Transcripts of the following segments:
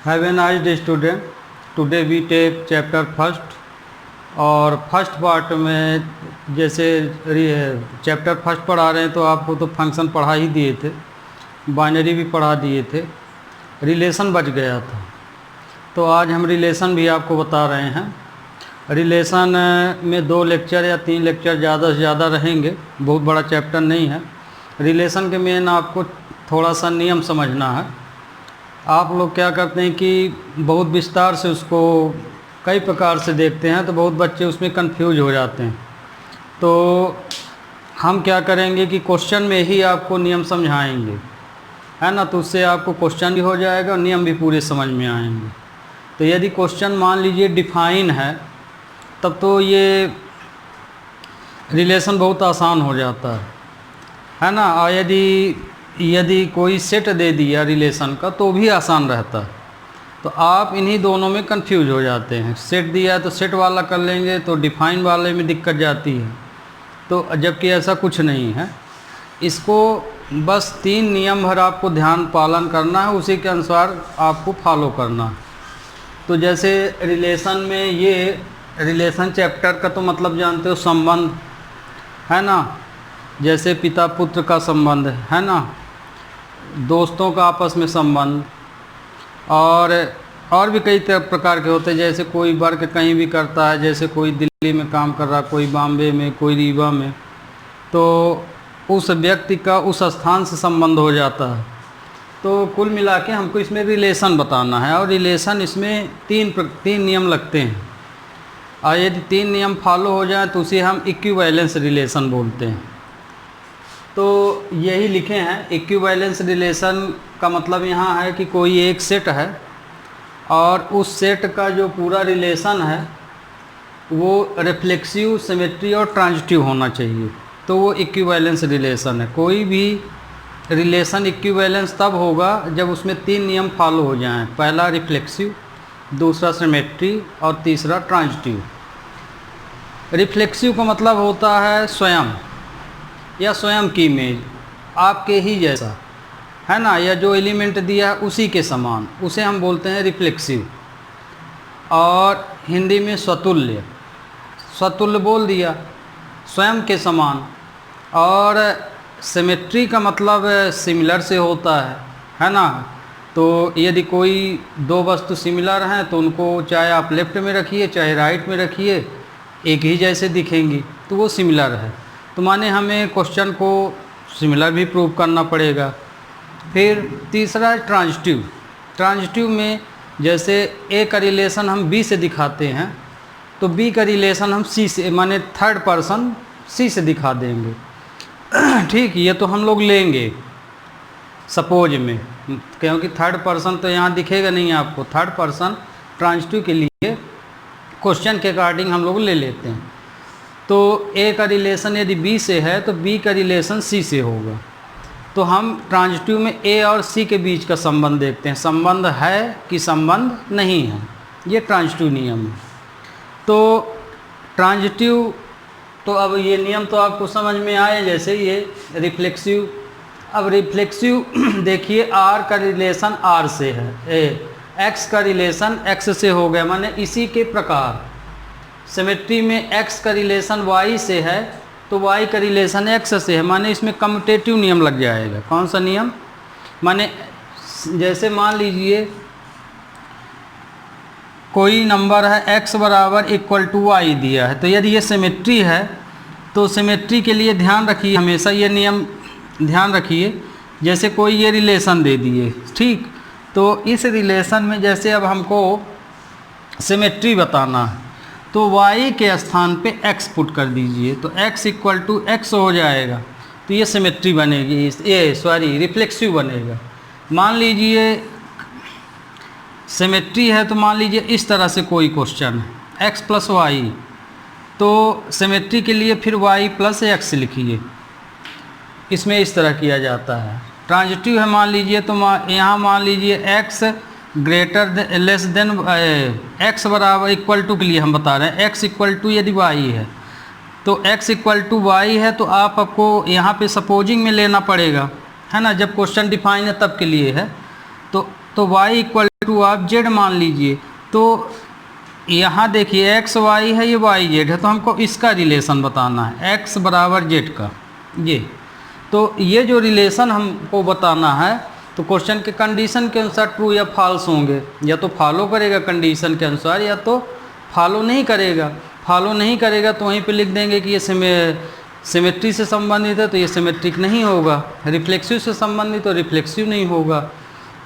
Have a nice day student. Today we take chapter first. और first part में जैसे chapter first पढ़ा रहे हैं तो आपको तो फंक्शन पढ़ा ही दिए थे, बाइनरी भी पढ़ा दिए थे, रिलेशन बच गया था। तो आज हम रिलेशन भी आपको बता रहे हैं। रिलेशन में 2 लेक्चर या 3 लेक्चर ज़्यादा से ज़्यादा रहेंगे, बहुत बड़ा चैप्टर नहीं है। रिलेशन के मेन आपको थोड़ा सा नियम समझना है। आप लोग क्या करते हैं कि बहुत विस्तार से उसको कई प्रकार से देखते हैं तो बहुत बच्चे उसमें कंफ्यूज हो जाते हैं। तो हम क्या करेंगे कि क्वेश्चन में ही आपको नियम समझाएंगे, है ना। तो उससे आपको क्वेश्चन भी हो जाएगा और नियम भी पूरे समझ में आएंगे। तो यदि क्वेश्चन मान लीजिए डिफाइन है तब तो ये रिलेशन बहुत आसान हो जाता है ना। और यदि कोई सेट दे दिया रिलेशन का तो भी आसान रहता है। तो आप इन्हीं दोनों में कंफ्यूज हो जाते हैं। सेट दिया है तो सेट वाला कर लेंगे तो डिफाइन वाले में दिक्कत जाती है। तो जबकि ऐसा कुछ नहीं है। इसको बस 3 नियम भर आपको ध्यान पालन करना है, उसी के अनुसार आपको फॉलो करना है। तो जैसे रिलेशन में ये रिलेशन चैप्टर का तो मतलब जानते हो, संबंध, है ना। जैसे पिता पुत्र का संबंध, है ना, दोस्तों का आपस में संबंध, और भी कई प्रकार के होते हैं। जैसे कोई वर्क कहीं भी करता है, जैसे कोई दिल्ली में काम कर रहा है, कोई बॉम्बे में, कोई रीवा में, तो उस व्यक्ति का उस स्थान से संबंध हो जाता है। तो कुल मिला के हमको इसमें रिलेशन बताना है। और रिलेशन इसमें 3 नियम लगते हैं। और यदि 3 नियम फॉलो हो जाए तो उसे हम इक्विवेलेंस रिलेशन बोलते हैं। तो यही लिखे हैं। इक्विवेलेंस रिलेशन का मतलब यहाँ है कि कोई एक सेट है और उस सेट का जो पूरा रिलेशन है वो रिफ्लेक्सिव, सिमेट्री और ट्रांजिटिव होना चाहिए। तो वो इक्विवेलेंस रिलेशन है। कोई भी रिलेशन इक्विवेलेंस तब होगा जब उसमें 3 नियम फॉलो हो जाएं। पहला रिफ्लेक्सिव, दूसरा सिमेट्री और तीसरा ट्रांजिटिव। रिफ्लेक्सिव का मतलब होता है स्वयं या स्वयं की इमेज, आपके ही जैसा, है ना, या जो एलिमेंट दिया है उसी के समान, उसे हम बोलते हैं रिफ्लेक्सिव। और हिंदी में स्वतुल्य, स्वतुल्य बोल दिया, स्वयं के समान। और सिमेट्री का मतलब सिमिलर से होता है ना। तो यदि कोई 2 वस्तु सिमिलर हैं तो उनको चाहे आप लेफ्ट में रखिए चाहे राइट में रखिए, एक ही जैसे दिखेंगी, तो वो सिमिलर है। तो माने हमें क्वेश्चन को सिमिलर भी प्रूव करना पड़ेगा। फिर तीसरा है ट्रांजिटिव। ट्रांजिटिव में जैसे ए का रिलेशन हम बी से दिखाते हैं तो बी का रिलेशन हम सी से, माने थर्ड पर्सन सी से दिखा देंगे। ठीक, ये तो हम लोग लेंगे सपोज में, क्योंकि थर्ड पर्सन तो यहाँ दिखेगा नहीं आपको। थर्ड पर्सन ट्रांजिटिव के लिए क्वेश्चन के अकॉर्डिंग हम लोग ले लेते हैं। तो ए का रिलेशन यदि बी से है तो बी का रिलेशन सी से होगा। तो हम ट्रांजिटिव में ए और सी के बीच का संबंध देखते हैं, संबंध है कि संबंध नहीं है। ये ट्रांजिटिव नियम है। तो ट्रांजिटिव, तो अब ये नियम तो आपको समझ में आए। जैसे ये रिफ्लेक्सिव, अब रिफ्लेक्सिव देखिए आर का रिलेशन आर से है, एक्स का रिलेशन एक्स से हो गया, माने इसी के प्रकार। सिमेट्री में एक्स का रिलेशन वाई से है तो वाई का रिलेशन एक्स से है, माने इसमें कम्यूटेटिव नियम लग जाएगा। कौन सा नियम? माने जैसे मान लीजिए कोई नंबर है x बराबर इक्वल टू वाई दिया है, तो यदि ये सिमेट्री है तो सिमेट्री के लिए ध्यान रखिए, हमेशा ये नियम ध्यान रखिए। जैसे कोई ये रिलेशन दे दिए, ठीक, तो इस रिलेशन में जैसे अब हमको सिमेट्री बताना है तो y के स्थान पे x पुट कर दीजिए, तो x इक्वल टू एक्स हो जाएगा। तो ये सिमेट्री बनेगी, ये रिफ्लेक्सिव बनेगा। मान लीजिए सिमेट्री है तो मान लीजिए इस तरह से कोई क्वेश्चन है x प्लस वाई, तो सिमेट्री के लिए फिर y प्लस एक्स लिखिए। इसमें इस तरह किया जाता है। ट्रांजिटिव है मान लीजिए तो यहाँ मान लीजिए x greater less than x बराबर इक्वल टू के लिए हम बता रहे हैं, x इक्वल टू यदि y है तो x इक्वल टू y है तो आपको यहाँ पे सपोजिंग में लेना पड़ेगा, है ना। जब क्वेश्चन डिफाइन है तब के लिए है। तो तो y इक्वल टू आप z मान लीजिए। तो यहाँ देखिए x y है, ये y z है, तो हमको इसका रिलेशन बताना है x बराबर z का ये। तो ये जो रिलेशन हमको बताना है, तो क्वेश्चन के कंडीशन के अनुसार ट्रू या फॉल्स होंगे, या तो फॉलो करेगा कंडीशन के अनुसार या तो फॉलो नहीं करेगा। फॉलो नहीं करेगा तो वहीं पे लिख देंगे कि ये सिमेट्री से संबंधित है तो ये सिमेट्रिक नहीं होगा, रिफ्लेक्सिव से संबंधित तो रिफ्लेक्सिव नहीं होगा,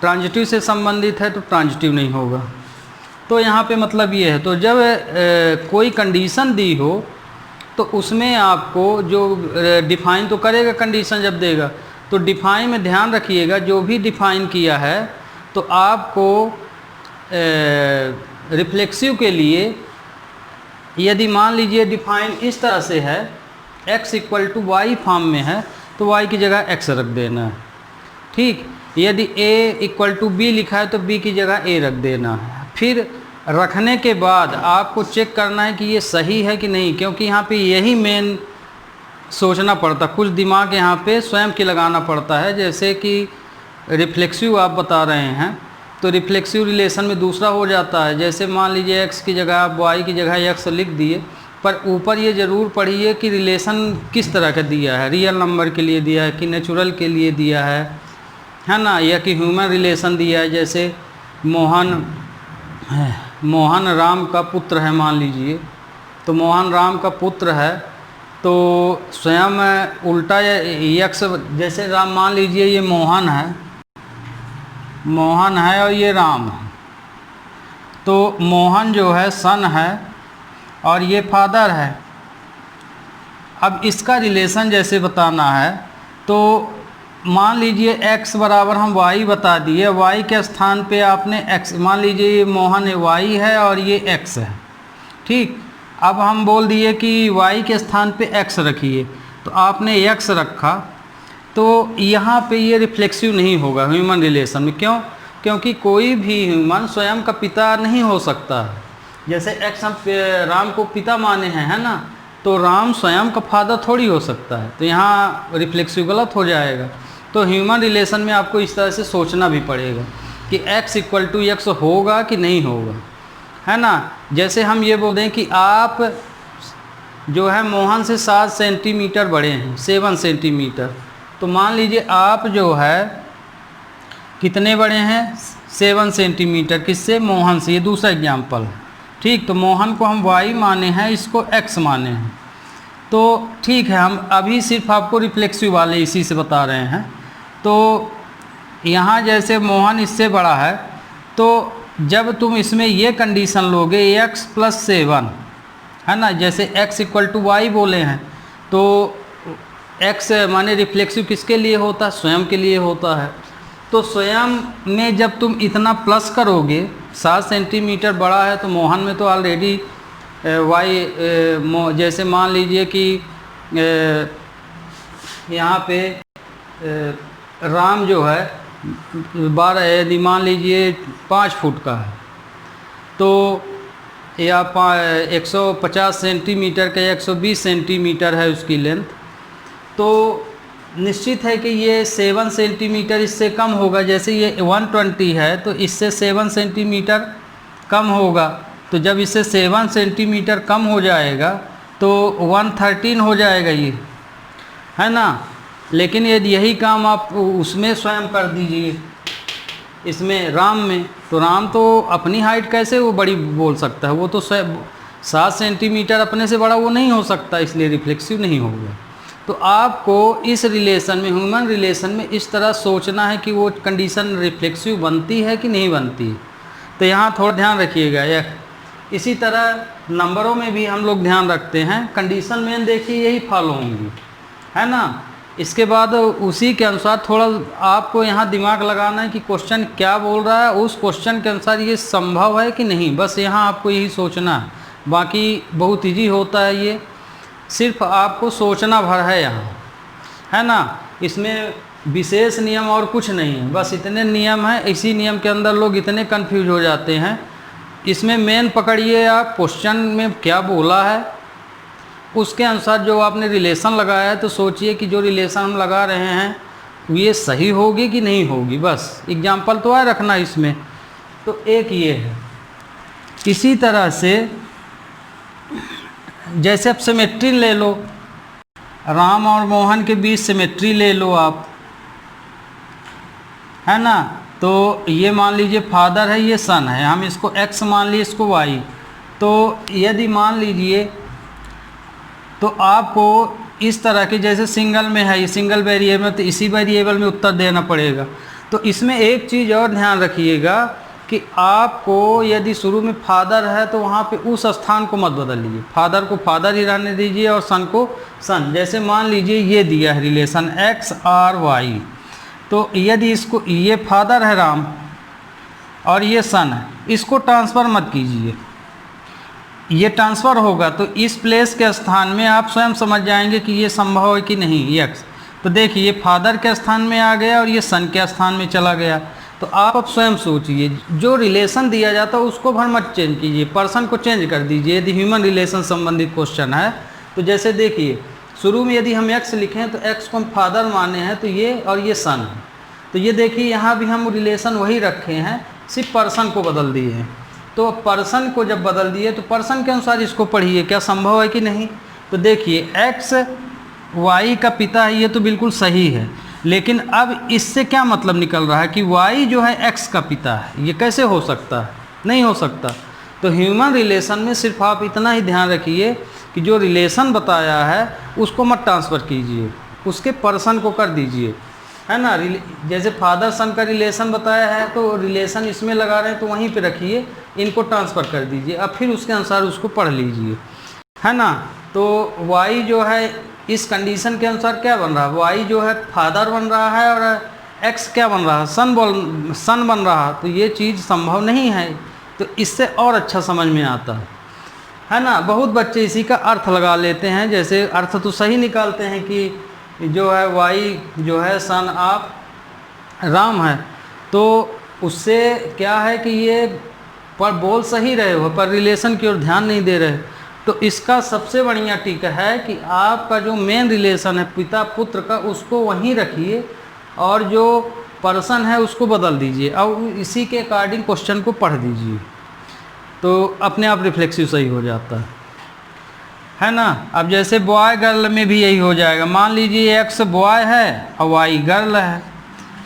ट्रांजिटिव से संबंधित है तो ट्रांजिटिव नहीं होगा। तो यहाँ पे मतलब ये है, तो जब कोई कंडीशन दी हो तो उसमें आपको जो डिफ़ाइन तो करेगा कंडीशन जब देगा, तो डिफ़ाइन में ध्यान रखिएगा जो भी डिफ़ाइन किया है तो आपको रिफ्लेक्सिव के लिए यदि मान लीजिए डिफ़ाइन इस तरह से है x equal to Y form में है तो y की जगह x रख देना है, ठीक। यदि a इक्वल टू b लिखा है तो b की जगह a रख देना है। फिर रखने के बाद आपको चेक करना है कि ये सही है कि नहीं, क्योंकि यहाँ पे यही मेन सोचना पड़ता, कुछ दिमाग यहाँ पे स्वयं के लगाना पड़ता है। जैसे कि रिफ्लेक्सिव आप बता रहे हैं तो रिफ्लेक्सिव रिलेशन में दूसरा हो जाता है। जैसे मान लीजिए x की जगह आप y की जगह x लिख दिए, पर ऊपर ये ज़रूर पढ़िए कि रिलेशन किस तरह का दिया है, रियल नंबर के लिए दिया है कि नेचुरल के लिए दिया है ना, या कि ह्यूमन रिलेशन दिया है। जैसे मोहन राम का पुत्र है मान लीजिए, तो मोहन राम का पुत्र है तो स्वयं उल्टा यक्स, जैसे राम मान लीजिए ये मोहन है और ये राम है, तो मोहन जो है सन है और ये फादर है। अब इसका रिलेशन जैसे बताना है तो मान लीजिए x बराबर हम y बता दिए, y के स्थान पे आपने x, मान लीजिए ये मोहन y है और ये x है, ठीक। अब हम बोल दिए कि y के स्थान पे x रखिए, तो आपने x रखा, तो यहाँ पे ये रिफ्लेक्सिव नहीं होगा ह्यूमन रिलेशन में। क्यों? क्योंकि कोई भी ह्यूमन स्वयं का पिता नहीं हो सकता। जैसे x हम राम को पिता माने हैं, है ना, तो राम स्वयं का फादर थोड़ी हो सकता है, तो यहाँ रिफ्लेक्सिव गलत हो जाएगा। तो ह्यूमन रिलेशन में आपको इस तरह से सोचना भी पड़ेगा कि x इक्वल टू x होगा कि नहीं होगा, है ना। जैसे हम ये बोल दें कि आप जो है मोहन से 7 सेंटीमीटर बड़े हैं, 7 सेंटीमीटर, तो मान लीजिए आप जो है कितने बड़े हैं, 7 सेंटीमीटर, किससे, मोहन से। ये दूसरा एग्जाम्पल है, ठीक। तो मोहन को हम y माने हैं, इसको x माने हैं, तो ठीक है। हम अभी सिर्फ आपको रिफ्लेक्सिव वाले इसी से बता रहे हैं। तो यहाँ जैसे मोहन इससे बड़ा है, तो जब तुम इसमें ये कंडीशन लोगे x + 7, है ना, जैसे x इक्वल टू वाई बोले हैं, तो x माने रिफ्लेक्सिव किसके लिए होता है, स्वयं के लिए होता है। तो स्वयं में जब तुम इतना प्लस करोगे, 7 सेंटीमीटर बड़ा है तो मोहन में तो ऑलरेडी y, जैसे मान लीजिए कि यहाँ पे राम जो है 12, यदि मान लीजिए 5 फुट का है, तो या 150 सेंटीमीटर का 120 सेंटीमीटर है उसकी लेंथ, तो निश्चित है कि ये 7 सेंटीमीटर इससे कम होगा। जैसे ये 120 है तो इससे 7 सेंटीमीटर कम होगा, तो जब इससे 7 सेंटीमीटर कम हो जाएगा तो 113 हो जाएगा ये, है ना। लेकिन यदि यही काम आप उसमें स्वयं कर दीजिए, इसमें राम में, तो राम तो अपनी हाइट कैसे वो बड़ी बोल सकता है, वो तो 7 सेंटीमीटर अपने से बड़ा वो नहीं हो सकता, इसलिए रिफ्लेक्सिव नहीं होगा। तो आपको इस रिलेशन में, ह्यूमन रिलेशन में, इस तरह सोचना है कि वो कंडीशन रिफ्लेक्सिव बनती है कि नहीं बनती है। तो यहाँ थोड़ा ध्यान रखिएगा। इसी तरह नंबरों में भी हम लोग ध्यान रखते हैं, कंडीशन मेन देखिए यही फॉलो होंगी, है ना। इसके बाद उसी के अनुसार थोड़ा आपको यहाँ दिमाग लगाना है कि क्वेश्चन क्या बोल रहा है, उस क्वेश्चन के अनुसार ये संभव है कि नहीं, बस यहाँ आपको यही सोचना है। बाकी बहुत ईजी होता है, ये सिर्फ आपको सोचना भर है यहाँ, है ना। इसमें विशेष नियम और कुछ नहीं है, बस इतने नियम हैं। इसी नियम के अंदर लोग इतने कंफ्यूज हो जाते हैं। इसमें मेन पकड़िए आप क्वेश्चन में क्या बोला है, उसके अनुसार जो आपने रिलेशन लगाया है, तो सोचिए कि जो रिलेशन हम लगा रहे हैं ये सही होगी कि नहीं होगी, बस एग्जाम्पल तो है रखना इसमें। तो एक ये है। इसी तरह से जैसे अब सिमेट्री ले लो, राम और मोहन के बीच सिमेट्री ले लो आप, है ना। तो ये मान लीजिए फादर है, ये सन है, हम इसको x मान लीजिए, इसको y। तो यदि मान लीजिए तो आपको इस तरह के, जैसे सिंगल में है, ये सिंगल वेरिएबल, तो इसी वेरिएबल में उत्तर देना पड़ेगा। तो इसमें एक चीज़ और ध्यान रखिएगा कि आपको यदि शुरू में फादर है तो वहाँ पे उस स्थान को मत बदलिए, फादर को फादर ही रहने दीजिए और सन को सन। जैसे मान लीजिए ये दिया है रिलेशन x और y, तो यदि इसको, ये फादर है राम और ये सन है, इसको ट्रांसफ़र मत कीजिए, ये ट्रांसफ़र होगा तो इस प्लेस के स्थान में आप स्वयं समझ जाएंगे कि ये संभव है कि नहीं, ये x। तो देखिए ये फादर के स्थान में आ गया और ये सन के स्थान में चला गया। तो आप अब स्वयं सोचिए, जो रिलेशन दिया जाता है उसको भर मत चेंज कीजिए, पर्सन को चेंज कर दीजिए यदि ह्यूमन रिलेशन संबंधित क्वेश्चन है। तो जैसे देखिए शुरू में यदि हम x लिखें तो x को हम फादर माने हैं, तो ये और ये सन है। तो ये देखिए यहाँ भी हम रिलेशन वही रखे हैं, सिर्फ पर्सन को बदल दिए हैं। तो पर्सन को जब बदल दिए तो पर्सन के अनुसार इसको पढ़िए, क्या संभव है कि नहीं। तो देखिए x y का पिता है, ये तो बिल्कुल सही है, लेकिन अब इससे क्या मतलब निकल रहा है कि y जो है x का पिता है, ये कैसे हो सकता है, नहीं हो सकता। तो ह्यूमन रिलेशन में सिर्फ आप इतना ही ध्यान रखिए कि जो रिलेशन बताया है उसको मत ट्रांसफ़र कीजिए, उसके पर्सन को कर दीजिए, है ना। जैसे फादर सन का रिलेशन बताया है तो रिलेशन इसमें लगा रहे हैं तो वहीं पे रखिए, इनको ट्रांसफ़र कर दीजिए, अब फिर उसके अनुसार उसको पढ़ लीजिए, है ना। तो y जो है इस कंडीशन के अनुसार क्या बन रहा है, y जो है फादर बन रहा है और x क्या बन रहा है, सन बन रहा है। तो ये चीज़ संभव नहीं है। तो इससे और अच्छा समझ में आता है ना। बहुत बच्चे इसी का अर्थ लगा लेते हैं, जैसे अर्थ तो सही निकालते हैं कि जो है y जो है सन ऑफ राम है, तो उससे क्या है कि ये पर बोल सही रहे हो पर रिलेशन की ओर ध्यान नहीं दे रहे। तो इसका सबसे बढ़िया टीका है कि आपका जो मेन रिलेशन है पिता पुत्र का, उसको वहीं रखिए और जो पर्सन है उसको बदल दीजिए और इसी के अकॉर्डिंग क्वेश्चन को पढ़ दीजिए, तो अपने आप रिफ्लेक्सिव सही हो जाता है ना। अब जैसे बॉय गर्ल में भी यही हो जाएगा, मान लीजिए x बॉय है और y गर्ल है,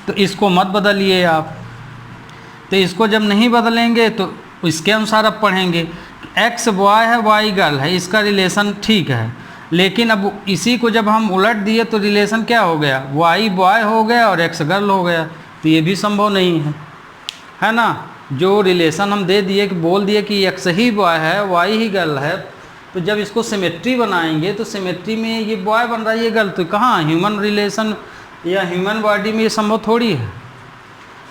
तो इसको मत बदलिए आप। तो इसको जब नहीं बदलेंगे तो इसके अनुसार अब पढ़ेंगे, x बॉय है y गर्ल है, इसका रिलेशन ठीक है, लेकिन अब इसी को जब हम उलट दिए तो रिलेशन क्या हो गया, y बॉय हो गया और x गर्ल हो गया। तो ये भी संभव नहीं है ना। जो रिलेशन हम दे दिए कि बोल दिए कि x ही बॉय है y ही गर्ल है, तो जब इसको सिमेट्री बनाएंगे तो सिमेट्री में ये बॉय बन रहा है ये गर्ल, तो कहाँ ह्यूमन रिलेशन या ह्यूमन बॉडी में ये संभव थोड़ी है।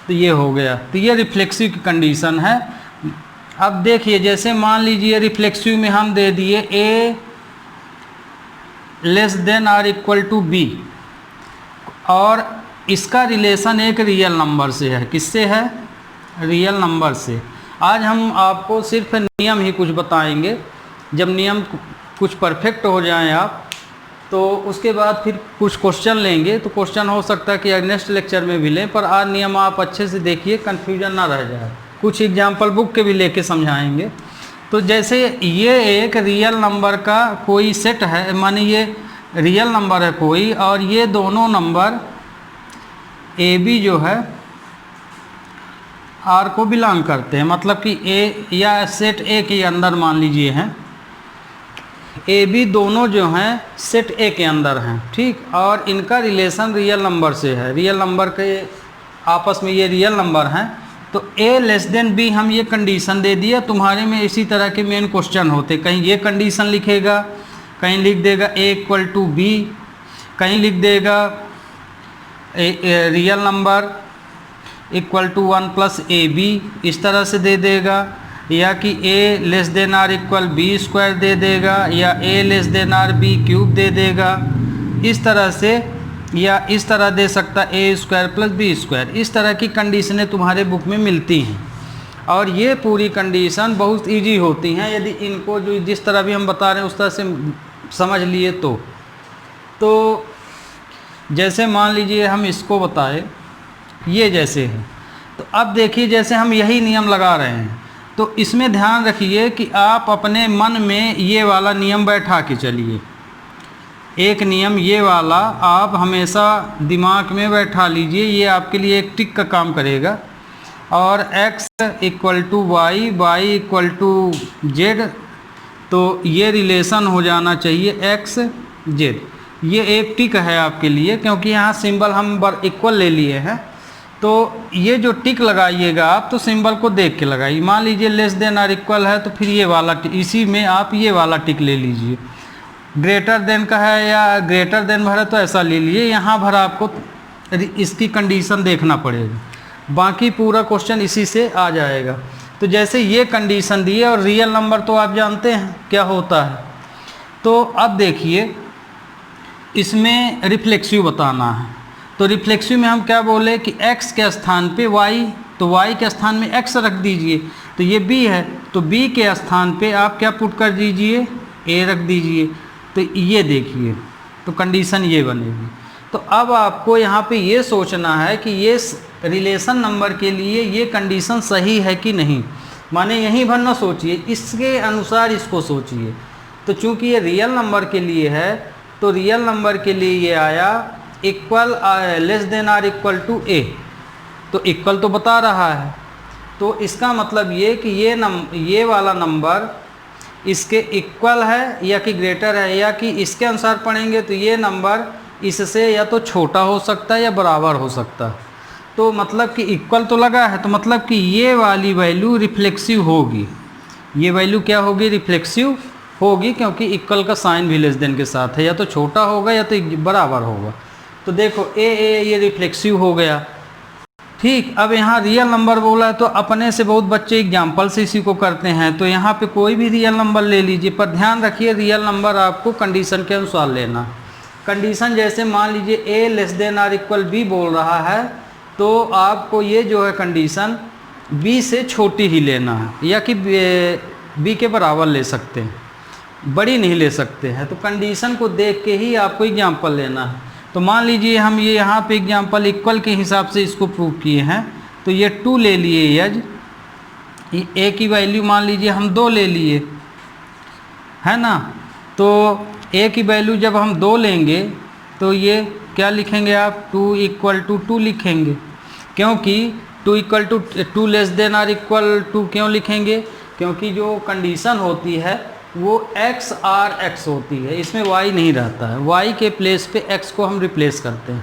तो ये हो गया, तो ये रिफ्लेक्सिव की कंडीशन है। अब देखिए जैसे मान लीजिए रिफ्लेक्सिव में हम दे दिए a लेस देन और इक्वल टू b और इसका रिलेशन एक रियल नंबर से है। किससे है, रियल नंबर से। आज हम आपको सिर्फ नियम ही कुछ बताएंगे, जब नियम कुछ परफेक्ट हो जाएं आप तो उसके बाद फिर कुछ क्वेश्चन लेंगे। तो क्वेश्चन हो सकता है कि नेक्स्ट लेक्चर में भी लें, पर आज नियम आप अच्छे से देखिए, कन्फ्यूजन ना रह जाए। कुछ एग्जाम्पल बुक के भी लेके समझाएंगे। तो जैसे ये एक रियल नंबर का कोई सेट है, माने ये रियल नंबर है कोई, और ये दोनों नंबर ए बी जो है आर को बिलोंग करते हैं, मतलब कि ए या सेट ए के अंदर मान लीजिए हैं, ए बी दोनों जो हैं सेट ए के अंदर हैं, ठीक। और इनका रिलेशन रियल नंबर से है, रियल नंबर के आपस में ये रियल नंबर हैं। तो ए लेस देन बी हम ये कंडीशन दे दिया। तुम्हारे में इसी तरह के मेन क्वेश्चन होते, कहीं ये कंडीशन लिखेगा, कहीं लिख देगा ए इक्वल टू बी, कहीं लिख देगा real number equal to 1 plus A B, इस तरह से दे देगा, या कि a less than or equal B square दे देगा, या a less than or B cube दे देगा, इस तरह से, या इस तरह दे सकता a square plus B square. इस तरह की कंडीशनें तुम्हारे बुक में मिलती हैं और ये पूरी कंडीशन बहुत इजी होती हैं यदि इनको जो जिस तरह भी हम बता रहे हैं उस तरह से समझ लिए तो जैसे मान लीजिए हम इसको बताए ये जैसे है, तो अब देखिए जैसे हम यही नियम लगा रहे हैं, तो इसमें ध्यान रखिए कि आप अपने मन में ये वाला नियम बैठा के चलिए। एक नियम ये वाला आप हमेशा दिमाग में बैठा लीजिए, ये आपके लिए एक टिक का काम करेगा। और x equal to Y, Y equal to Z, तो ये रिलेशन हो जाना चाहिए x जेड। ये एक टिक है आपके लिए, क्योंकि यहाँ सिंबल हम इक्वल ले लिए हैं। तो ये जो टिक लगाइएगा आप, तो सिंबल को देख के लगाइए। मान लीजिए लेस देन और इक्वल है, तो फिर ये वाला इसी में आप ये वाला टिक ले लीजिए। ग्रेटर देन का है या ग्रेटर देन भरा तो ऐसा ले लीजिए। यहाँ भर आपको इसकी कंडीशन देखना पड़ेगा, बाकी पूरा क्वेश्चन इसी से आ जाएगा। तो जैसे ये कंडीशन दी है, और रियल नंबर तो आप जानते हैं क्या होता है। तो अब देखिए इसमें रिफ्लेक्सिव बताना है, तो रिफ्लेक्सिव में हम क्या बोले कि x के स्थान पे y, तो y के स्थान में x रख दीजिए। तो ये b है, तो b के स्थान पे आप क्या पुट कर दीजिए, a रख दीजिए। तो ये देखिए, तो कंडीशन ये बनेगी। तो अब आपको यहाँ पे ये सोचना है कि ये रिलेशन नंबर के लिए ये कंडीशन सही है कि नहीं। माने यहीं भर ना सोचिए, इसके अनुसार इसको सोचिए। तो चूँकि ये रियल नंबर के लिए है, तो रियल नंबर के लिए ये आया equal less than or equal to A, तो इक्वल तो बता रहा है। तो इसका मतलब ये कि ये वाला नंबर इसके इक्वल है या कि ग्रेटर है, या कि इसके अनुसार पढ़ेंगे तो ये नंबर इससे या तो छोटा हो सकता है या बराबर हो सकता है। तो मतलब कि इक्वल तो लगा है, तो मतलब कि ये वाली वैल्यू रिफ्लेक्सिव होगी। ये वैल्यू क्या होगी, रिफ्लेक्सिव होगी, क्योंकि इक्वल का साइन भी लेस देन के साथ है, या तो छोटा होगा या तो बराबर होगा। तो देखो ये रिफ्लेक्सिव हो गया। ठीक, अब यहाँ रियल नंबर बोला है, तो अपने से बहुत बच्चे एग्जाम्पल से इसी को करते हैं। तो यहाँ पे कोई भी रियल नंबर ले लीजिए, पर ध्यान रखिए रियल नंबर आपको कंडीशन के अनुसार लेना। कंडीशन जैसे मान लीजिए a less than or equal b बोल रहा है, तो आपको ये जो है कंडीशन b से छोटी ही लेना है, या कि b के बराबर ले सकते हैं, बड़ी नहीं ले सकते हैं। तो कंडीशन को देख के ही आपको एग्जाम्पल लेना है। तो मान लीजिए हम ये यहाँ पे एग्जाम्पल इक्वल के हिसाब से इसको प्रूव किए हैं। तो ये 2 ले लिए यज, ए की वैल्यू मान लीजिए हम 2 ले लिए, है ना। तो ए की वैल्यू जब हम 2 लेंगे तो ये क्या लिखेंगे आप, 2 इक्वल टू 2 लिखेंगे, क्योंकि 2 equal to 2 less than or equal to क्यों लिखेंगे, क्योंकि जो कंडीशन होती है वो x आर x होती है, इसमें y नहीं रहता है। y के प्लेस पे x को हम रिप्लेस करते हैं।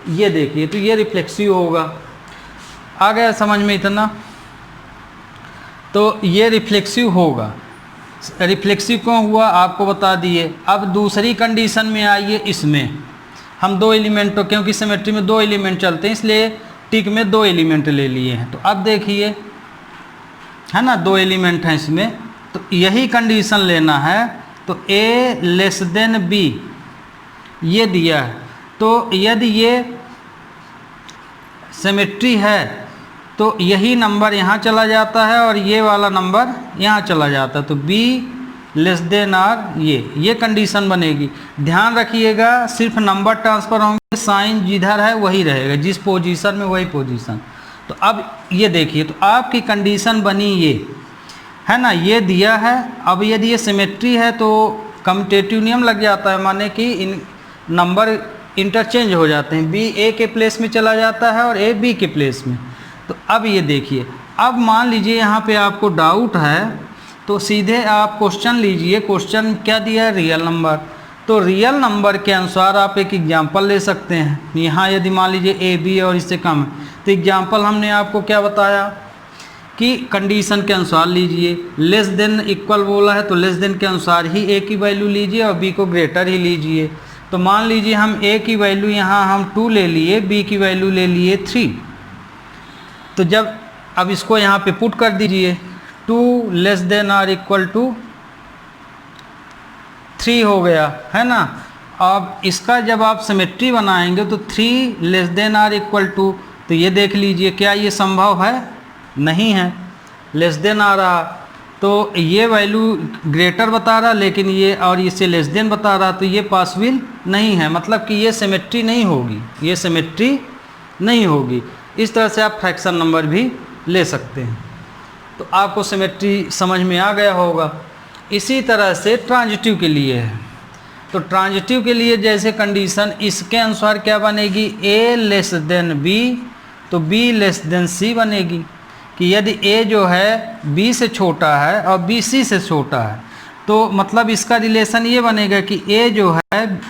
ये देखिए, तो ये रिफ्लेक्सिव होगा। आ गया समझ में इतना। तो ये रिफ्लेक्सिव होगा। रिफ्लेक्सिव क्यों हुआ आपको बता दिए। अब दूसरी कंडीशन में आइए, इसमें हम 2 एलिमेंटों, क्योंकि सिमेट्री में 2 एलिमेंट चलते हैं इसलिए टिक में 2 एलिमेंट ले लिए हैं। तो अब देखिए, है ना, 2 एलिमेंट हैं इसमें, तो यही कंडीशन लेना है। तो a लेस देन b ये दिया है, तो यदि ये सिमेट्री है तो यही नंबर यहाँ चला जाता है और ये वाला नंबर यहाँ चला जाता है। तो b लेस देन आर ये कंडीशन बनेगी। ध्यान रखिएगा, सिर्फ नंबर ट्रांसफ़र होंगे, साइन जिधर है वही रहेगा, जिस पोजीशन में वही पोजीशन। तो अब ये देखिए, तो आपकी कंडीशन बनी ये, है ना, ये दिया है। अब यदि ये सिमेट्री है तो कम्यूटेटिव नियम लग जाता है, माने कि इन नंबर इंटरचेंज हो जाते हैं, b a के प्लेस में चला जाता है और a b के प्लेस में। तो अब ये देखिए, अब मान लीजिए यहाँ पे आपको डाउट है तो सीधे आप क्वेश्चन लीजिए। क्वेश्चन क्या दिया है, रियल नंबर। तो रियल नंबर के अनुसार आप एक एग्जाम्पल ले सकते हैं। यहाँ यदि मान लीजिए a b और इससे कम है, तो एग्जाम्पल हमने आपको क्या बताया कि कंडीशन के अनुसार लीजिए। लेस देन इक्वल बोला है तो लेस देन के अनुसार ही a की वैल्यू लीजिए और b को ग्रेटर ही लीजिए। तो मान लीजिए हम a की वैल्यू यहाँ हम 2 ले लिए, b की वैल्यू ले लिए 3। तो जब अब इसको यहाँ पे पुट कर दीजिए, 2 less than or equal to 3 हो गया, है ना। अब इसका जब आप सिमेट्री बनाएंगे तो 3 less than or equal to, तो ये देख लीजिए क्या ये संभव है, नहीं है, लेस देन आ रहा। तो ये वैल्यू ग्रेटर बता रहा लेकिन ये और इससे लेस देन बता रहा, तो ये पॉसिबल नहीं है, मतलब कि ये सिमेट्री नहीं होगी, ये सिमेट्री नहीं होगी। इस तरह से आप फ्रैक्शन नंबर भी ले सकते हैं। तो आपको सिमेट्री समझ में आ गया होगा। इसी तरह से ट्रांजिटिव के लिए है। तो ट्रांजिटिव के लिए जैसे कंडीशन इसके अनुसार क्या बनेगी, a लेस देन b, तो b लेस देन c बनेगी कि यदि a जो है b से छोटा है और b c से छोटा है, तो मतलब इसका रिलेशन ये बनेगा कि a जो है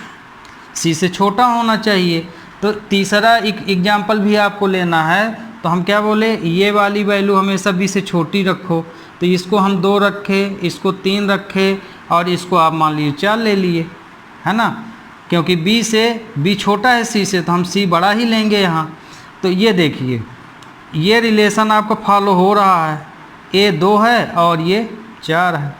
c से छोटा होना चाहिए। तो तीसरा एग्जाम्पल भी आपको लेना है, तो हम क्या बोले, ये वाली वैल्यू हमेशा b से छोटी रखो, तो इसको हम 2 रखे, इसको 3 रखे और इसको आप मान लीजिए 4 ले लिए, है ना, क्योंकि b छोटा है c से, तो हम c बड़ा ही लेंगे यहाँ। तो ये देखिए ये रिलेशन आपको फॉलो हो रहा है, a 2 है और ये 4 है।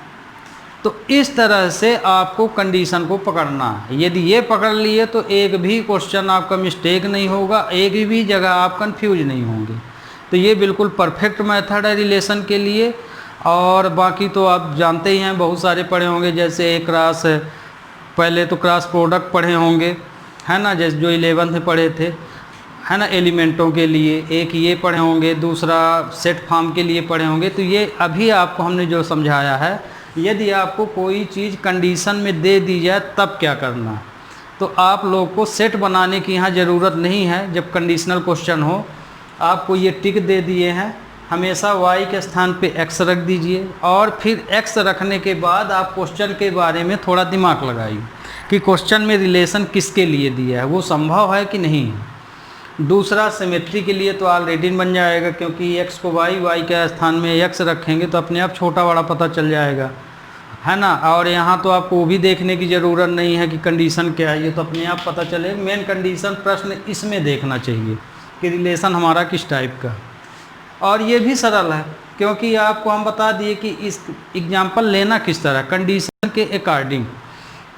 तो इस तरह से आपको कंडीशन को पकड़ना है। यदि ये पकड़ लिए तो एक भी क्वेश्चन आपका मिस्टेक नहीं होगा, एक भी जगह आप कंफ्यूज नहीं होंगे। तो ये बिल्कुल परफेक्ट मेथड है रिलेशन के लिए। और बाकी तो आप जानते ही हैं, बहुत सारे पढ़े होंगे, जैसे एक क्रॉस, पहले तो क्रॉस प्रोडक्ट पढ़े होंगे, है ना, जैसे जो 11th में पढ़े थे, है ना, एलिमेंटों के लिए। एक ये पढ़े होंगे, दूसरा सेट फॉर्म के लिए पढ़े होंगे। तो ये अभी आपको हमने जो समझाया है, यदि आपको कोई चीज़ कंडीशन में दे दी जाए तब क्या करना है, तो आप लोग को सेट बनाने की यहाँ ज़रूरत नहीं है। जब कंडीशनल क्वेश्चन हो, आपको ये टिक दे दिए हैं, हमेशा y के स्थान पे x रख दीजिए और फिर x रखने के बाद आप क्वेश्चन के बारे में थोड़ा दिमाग लगाइए कि क्वेश्चन में रिलेशन किसके लिए दिया है, वो संभव है कि नहीं है। दूसरा सिमेट्री के लिए तो ऑलरेडी बन जाएगा, क्योंकि x को y के स्थान में x रखेंगे तो अपने आप छोटा बड़ा पता चल जाएगा, है ना। और यहाँ तो आपको वो भी देखने की ज़रूरत नहीं है कि कंडीशन क्या है, ये तो अपने आप पता चले। मेन कंडीशन प्रश्न इसमें देखना चाहिए कि रिलेशन हमारा किस टाइप का। और ये भी सरल है, क्योंकि आपको हम बता दिए कि इस एग्जाम्पल लेना किस तरह, कंडीशन के अकॉर्डिंग।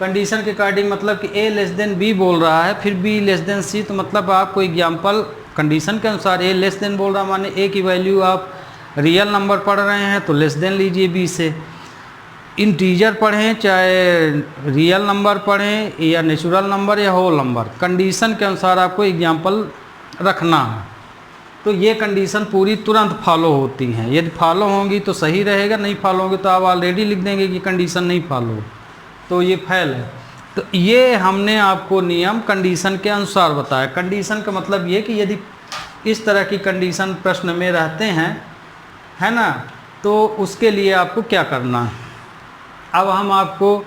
कंडीशन के अकॉर्डिंग मतलब कि a लेस देन b बोल रहा है, फिर b लेस देन c, तो मतलब आपको एग्जाम्पल कंडीशन के अनुसार a लेस देन बोल रहा है, माने a की वैल्यू आप रियल नंबर पढ़ रहे हैं तो लेस देन लीजिए b से। इंटीजर पढ़ें चाहे रियल नंबर पढ़ें या नेचुरल नंबर या होल नंबर, कंडीशन के अनुसार आपको एग्जाम्पल रखना है। तो ये कंडीशन पूरी तुरंत फॉलो होती हैं। यदि फॉलो होंगी तो सही रहेगा, नहीं फॉलो होंगी तो आप ऑलरेडी लिख देंगे कि कंडीशन नहीं फॉलो, तो ये फेल है। तो ये हमने आपको नियम कंडीशन के अनुसार बताया। कंडीशन का मतलब ये कि यदि इस तरह की कंडीशन प्रश्न में रहते हैं, है ना, तो उसके लिए आपको क्या करना है। अब हम आपको,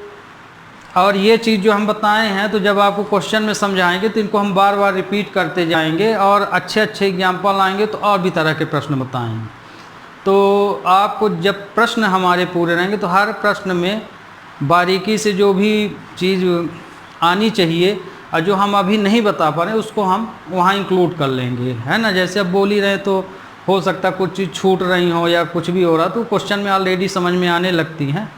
और ये चीज़ जो हम बताए हैं, तो जब आपको क्वेश्चन में समझाएंगे तो इनको हम बार बार रिपीट करते जाएंगे और अच्छे अच्छे एग्जाम्पल आएंगे तो और भी तरह के प्रश्न बताएंगे। तो आपको जब प्रश्न हमारे पूरे रहेंगे तो हर प्रश्न में बारीकी से जो भी चीज़ आनी चाहिए और जो हम अभी नहीं बता पा रहे उसको हम वहाँ इंक्लूड कर लेंगे, है ना। जैसे अब बोल ही रहे तो हो सकता है कुछ चीज़ छूट रही हो या कुछ भी हो रहा, तो क्वेश्चन में ऑलरेडी समझ में आने लगती हैं।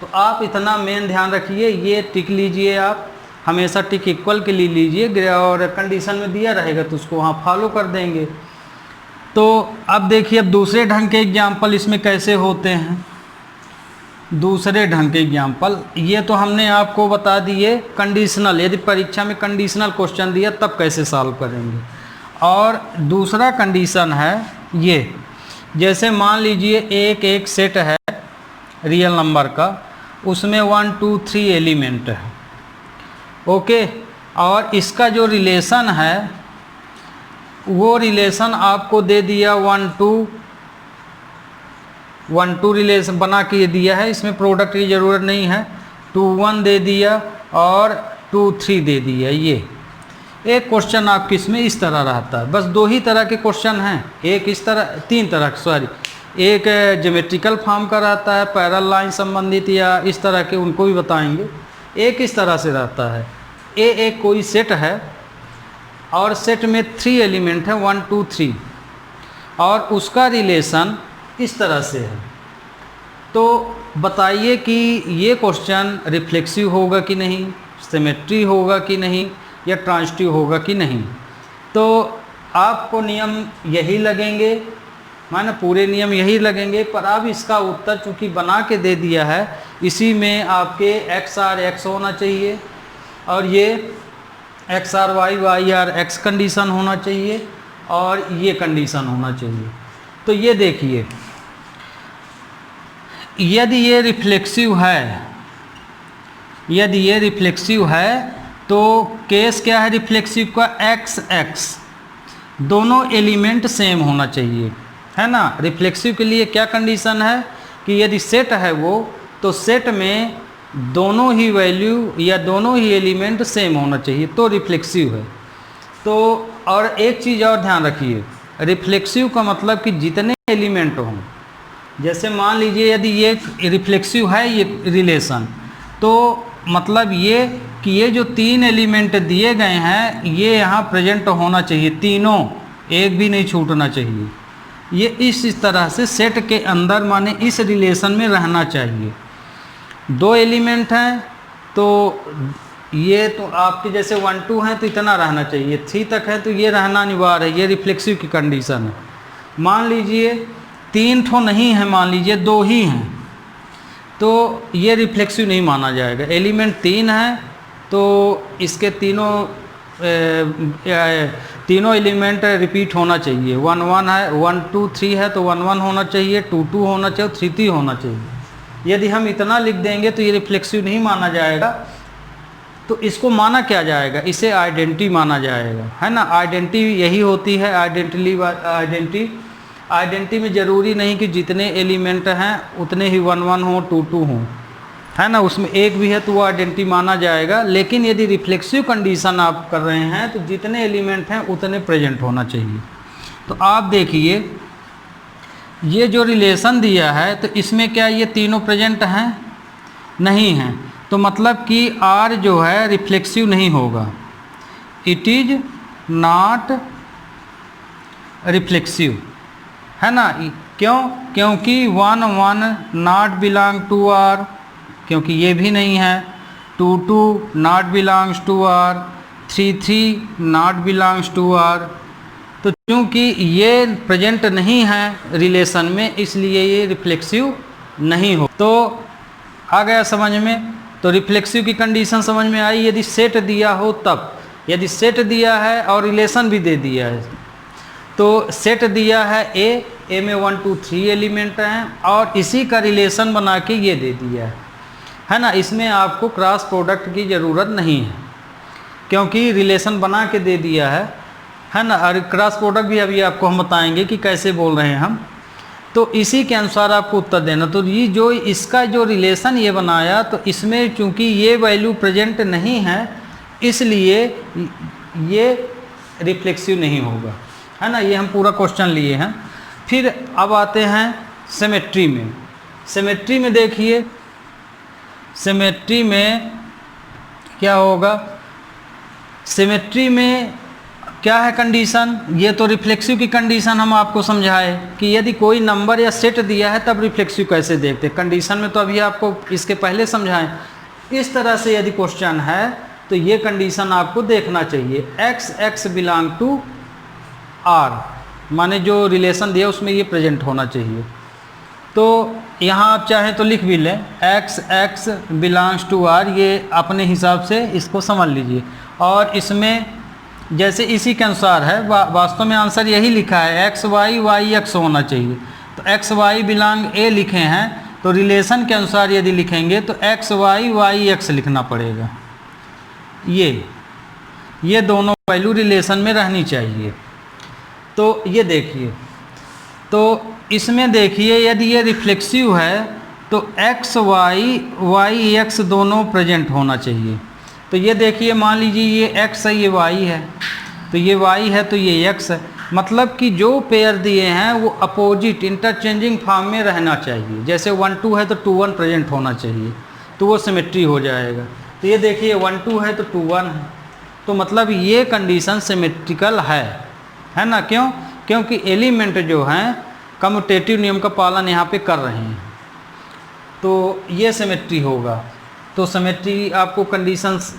तो आप इतना मेन ध्यान रखिए, ये टिक लीजिए, आप हमेशा टिक इक्वल के लिए लीजिए, और कंडीशन में दिया रहेगा तो उसको वहाँ फॉलो कर देंगे। तो अब देखिए, अब दूसरे ढंग के एग्जाम्पल इसमें कैसे होते हैं। दूसरे ढंग के एग्जाम्पल ये तो हमने आपको बता दिए कंडीशनल, यदि परीक्षा में कंडीशनल क्वेश्चन दिया तब कैसे सॉल्व करेंगे। और दूसरा कंडीशन है ये, जैसे मान लीजिए एक सेट है रियल नंबर का, उसमें 1 2 3 एलिमेंट है, ओके। और इसका जो रिलेशन है वो रिलेशन आपको दे दिया 1 2 रिलेशन बना के दिया है, इसमें प्रोडक्ट की ज़रूरत नहीं है। 2 1 दे दिया और 2 3 दे दिया। ये एक क्वेश्चन आपके इसमें इस तरह रहता है। बस 2 ही तरह के क्वेश्चन हैं, एक इस तरह, 3 तरह सॉरी, एक ज्योमेट्रिकल फॉर्म का रहता है, पैरेलल लाइन संबंधित या इस तरह के, उनको भी बताएंगे। एक इस तरह से रहता है, एक कोई सेट है और सेट में 3 एलिमेंट है 1 2 3, और उसका रिलेशन इस तरह से है। तो बताइए कि ये क्वेश्चन रिफ्लेक्सिव होगा कि नहीं, सिमेट्री होगा कि नहीं, या ट्रांजिटिव होगा कि नहीं। तो आपको नियम यही लगेंगे माने पूरे नियम यही लगेंगे, पर अब इसका उत्तर चूँकि बना के दे दिया है, इसी में आपके एक्स आर एक्स होना चाहिए और ये X R Y Y R X condition होना चाहिए और ये कंडीशन होना चाहिए। तो ये देखिए, यदि ये रिफ्लेक्सिव है, यदि ये रिफ्लेक्सिव है तो केस क्या है रिफ्लेक्सिव का, एक्स एक्स दोनों एलिमेंट सेम होना चाहिए, है ना। रिफ्लेक्सिव के लिए क्या कंडीशन है कि यदि सेट है वो, तो सेट में दोनों ही वैल्यू या दोनों ही एलिमेंट सेम होना चाहिए तो रिफ्लेक्सिव है। तो और एक चीज़ और ध्यान रखिए, रिफ्लेक्सिव का मतलब कि जितने एलिमेंट हों, जैसे मान लीजिए यदि ये रिफ्लेक्सिव है ये रिलेशन, तो मतलब ये कि ये जो 3 एलिमेंट दिए गए हैं ये यहाँ प्रेजेंट होना चाहिए, तीनों, एक भी नहीं छूटना चाहिए। ये इस तरह से सेट के अंदर माने इस रिलेशन में रहना चाहिए। 2 एलिमेंट हैं तो ये तो आपके जैसे 1 2 हैं तो इतना रहना चाहिए, 3 तक है तो ये रहना अनिवार्य है, ये रिफ्लेक्सिव की कंडीशन है। मान लीजिए 3 ठो नहीं है, मान लीजिए 2 ही हैं, तो ये रिफ्लेक्सिव नहीं माना जाएगा। एलिमेंट 3 है तो इसके तीनों एलिमेंट रिपीट होना चाहिए। 1 1 है, 1 2 3 है तो 1 1 होना चाहिए, 2 2 होना चाहिए, 3 3 होना चाहिए। यदि हम इतना लिख देंगे तो ये रिफ्लेक्सिव नहीं माना जाएगा। तो इसको माना क्या जाएगा, इसे आइडेंटिटी माना जाएगा, है ना। आइडेंटिटी यही होती है, आइडेंटिटी में ज़रूरी नहीं कि जितने एलिमेंट हैं उतने ही 1 1 हो, 2 2 हों, है ना। उसमें एक भी है तो वो आइडेंटिटी माना जाएगा। लेकिन यदि रिफ्लेक्सिव कंडीशन आप कर रहे हैं तो जितने एलिमेंट हैं उतने प्रेजेंट होना चाहिए। तो आप देखिए ये जो रिलेशन दिया है तो इसमें क्या ये तीनों प्रेजेंट हैं, नहीं हैं, तो मतलब कि R जो है रिफ्लेक्सिव नहीं होगा, इट इज़ नॉट रिफ्लेक्सिव, है ना। क्यों, क्योंकि 1 1 नॉट बिलोंग टू R, क्योंकि ये भी नहीं है, 2 2 not belongs to R, 3 3 not belongs to R। तो क्योंकि ये प्रेजेंट नहीं है रिलेशन में इसलिए ये रिफ्लेक्सिव नहीं हो। तो आ गया समझ में। तो रिफ्लेक्सिव की कंडीशन समझ में आई, यदि सेट दिया हो तब। यदि सेट दिया है और रिलेशन भी दे दिया है, तो सेट दिया है ए में 1 2 3 एलिमेंट हैं और इसी का रिलेशन बना के ये दे दिया है ना। इसमें आपको क्रॉस प्रोडक्ट की ज़रूरत नहीं है क्योंकि रिलेशन बना के दे दिया है ना। और क्रॉस प्रोडक्ट भी अभी आपको हम बताएंगे कि कैसे बोल रहे हैं हम। तो इसी के अनुसार आपको उत्तर देना। तो ये जो इसका जो रिलेशन ये बनाया, तो इसमें चूँकि ये वैल्यू प्रेजेंट नहीं है इसलिए ये रिफ्लेक्सिव नहीं होगा, है ना। ये हम पूरा क्वेश्चन लिए हैं। फिर अब आते हैं सिमेट्री में। सिमेट्री में देखिए, सिमेट्री में क्या होगा, सिमेट्री में क्या है कंडीशन, ये तो रिफ्लेक्सिव की कंडीशन हम आपको समझाए कि यदि कोई नंबर या सेट दिया है तब रिफ्लेक्सिव कैसे देखते हैं। कंडीशन में तो अभी आपको इसके पहले समझाएं। इस तरह से यदि क्वेश्चन है तो ये कंडीशन आपको देखना चाहिए, X X belong to R, माने जो रिलेशन दिया उसमें ये प्रेजेंट होना चाहिए। तो यहाँ आप चाहें तो लिख भी लें, X X belongs to R, ये अपने हिसाब से इसको समझ लीजिए। और इसमें जैसे इसी के अनुसार है, वास्तव में आंसर यही लिखा है, एक्स वाई वाई एक्स होना चाहिए। तो एक्स वाई बिलोंग ए लिखे हैं, तो रिलेशन के अनुसार यदि लिखेंगे तो एक्स वाई वाई एक्स लिखना पड़ेगा। ये दोनों वैल्यू रिलेशन में रहनी चाहिए। तो ये देखिए, तो इसमें देखिए यदि ये रिफ्लेक्सिव है तो एक्स वाई वाई एक्स दोनों प्रेजेंट होना चाहिए। तो ये देखिए, मान लीजिए ये एक्स है, ये वाई है, तो ये वाई है तो ये एक्स है। मतलब कि जो पेयर दिए हैं वो अपोजिट इंटरचेंजिंग फॉर्म में रहना चाहिए। जैसे 1 2 है तो 2 1 प्रेजेंट होना चाहिए, तो वो सिमेट्री हो जाएगा। तो ये देखिए 1 2 है तो 2 1 है, तो मतलब ये कंडीशन सिमेट्रिकल है ना। क्यों, क्योंकि एलिमेंट जो हैं कम्यूटेटिव नियम का पालन यहाँ पे कर रहे हैं, तो ये सिमेट्री होगा। तो सिमेट्री आपको कंडीशंस,